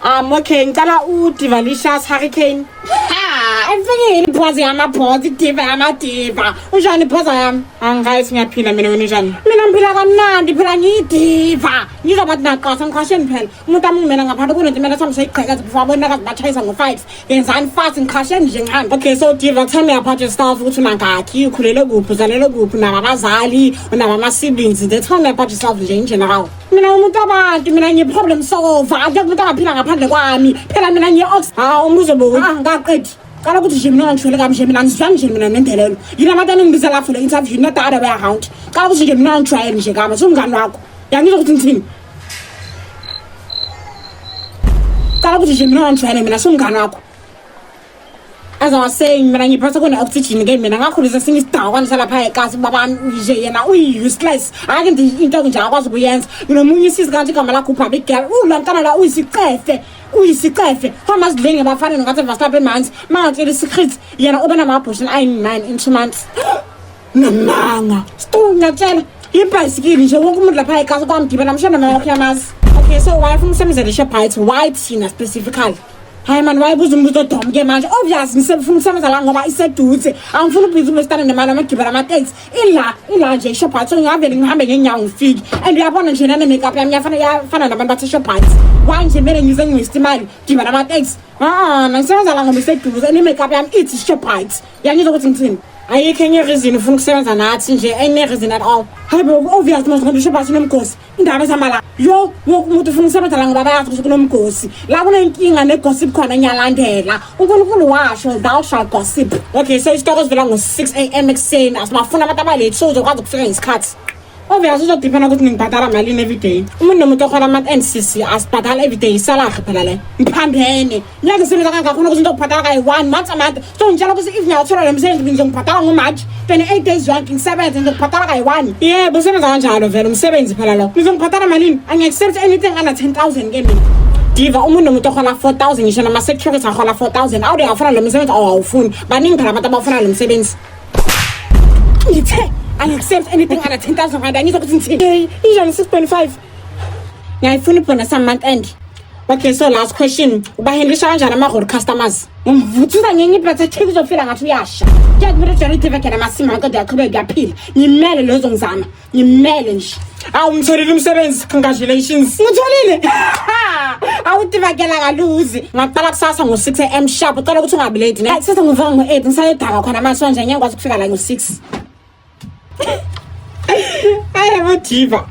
Okay, ngicala uDivalicious Hurricane. Emfekile iphozi yamabhozi idiva yamadiva. Unjani iphoza yami? Angayi singaphila mina wena njani? Mina ngiphila kamnandi phela ngiyidiva. Ngizobathi naqasa ngikhasheni phela. Umuntu amungimena ngaphandle kunetimela sami seyiqhekeza before abonakala batshayisa ngo5. Yenzani fast ngikhasheni nje ngihamba. Okay, so Diva, tell me about yourself ukuthi unangakhi, ukhulele kuphi, uzalele kuphi, unabazali, unama siblings. Tell me about yourself nje in general. Mina umuntu abantu, mina ngiproblem solver. Akumuntu angaphila ngaphandle kwami. Phela mina ngiyox. Umbuzo bo. Ngaqedi. Kala ukuthi nje mina ngishwele kamje mina ngizwanga nje mina nendelelo. Yini abantu aningibizela lapho le interview not the other way around. Kala ukuthi nje mina ngijwayele nje kama sungani wakho. Yangizwa ukuthi ngithini? Kala ukuthi nje mina ngijwayele mina sungani wakho. As I was saying, mina ngiphatha kona oxygen ke mina ngakhulisa sinye isidawa kwanisa lapha eKasi baba nje yena useless ake into nje akwazi ukuyenza nginomunye isisi kanti igama lakho ubaba igirl ulantana la uyisicefe homa sidlenge abafana ngathi vaslapha emanzi mangatshela isecret yena oba nama-abortion ayi-9 in 2 months namanga ngiyatshela ibhayisikili nje wonke umuntu lapha eKasi kwamgibela mshana mawakho yamazi. Okay, so why ufuna ukusebenzela i-Shoprite? Why thina specifically? Hayi man, wayebuza umbuzo odomo ke manje. Obviously ngifuna ukusebenza la ngoba iseduze. Angifuni ubhizi umestana nemali amagibela ama-taxi. Ila nje i-Shoprite. So ngiyavele ngihambe ngenyawo ngifike. And uyabona nje nane makeup yami yafana nabantu base-Shoprite. Why nje mele ngize ngiwaste imali gibela ama-taxi? Ngisebenza la ngoba iseduze. And i-makeup yami ithi i-Shoprite. Yangizwa ukuthi ngithini? Ayikho enye reason ufuna ukusebenza nathi nje, any reason at all. Hayi bo, obviously manje ngoba i-Shoprite inomgosi. Indaba zamala. Yo, umuntu ufuna ukusebenza la ngoba bayazi ukuthi kunomgosi. La kunenkinga negossip khona ngiyalandela. uNkulunkulu washo thou shalt gossip. Okay, so isitoko sivela ngo-6 AM ekuseni. Asibafuna abantu abalate so uzokwazi ukufika ngesikhathi. Obviously uzodipenda ukuthi ngibhadala malini every day. Umuntu nomuntu okhona ama-NCC asibhadala every day isalahle phela le. Ngiphambene. Ngeke ngisebenza kangakhona ukuthi ngizokubhadala kayi-1 month a month. So ngitshela ukuthi if ngiyawuthola lo msebenzi ngizongibhadala ngoMarch 28 days zonke ngisebenze ngizokubhadala kayi-1. Yebo usebenza kanjalo vele umsebenzi phela lo. Ngizongibhadala malini? Angeke-accept anything under 10,000 ke mina. Diva, umuntu nomuntu ohola 4,000 ngisho nama-security ahola 4,000. Awude awufuna lo msebenzi awufuni. Baningi phela abantu abafuna lo msebenzi. Ngithe I accept anything under 10,000 rand. I need to say, usually 6.5. Ngiyayifuna ibona some month end. Okay, so last question. Ubahendisha kanjani ama-road customers? Ngivuthuza ngenye ibhatha check uzofila ngathi uyasha. Ngiyakubona jona idiva ke namasima kodwa yaqhubeka kuyaphila. Ngimele lezo ngizama. Ngimele nje. Ngitholile umsebenzi. Congratulations. Ngitholile. Awudivakela kaluzi. Ngaqala kusasa ngo-6 AM sharp. Ucela ukuthi ungabi late ne. Sasa ngivuka ngo-8 ngisayedaka khona manje nje ngiyakwazi ukufika la ngo-6. I am a diva.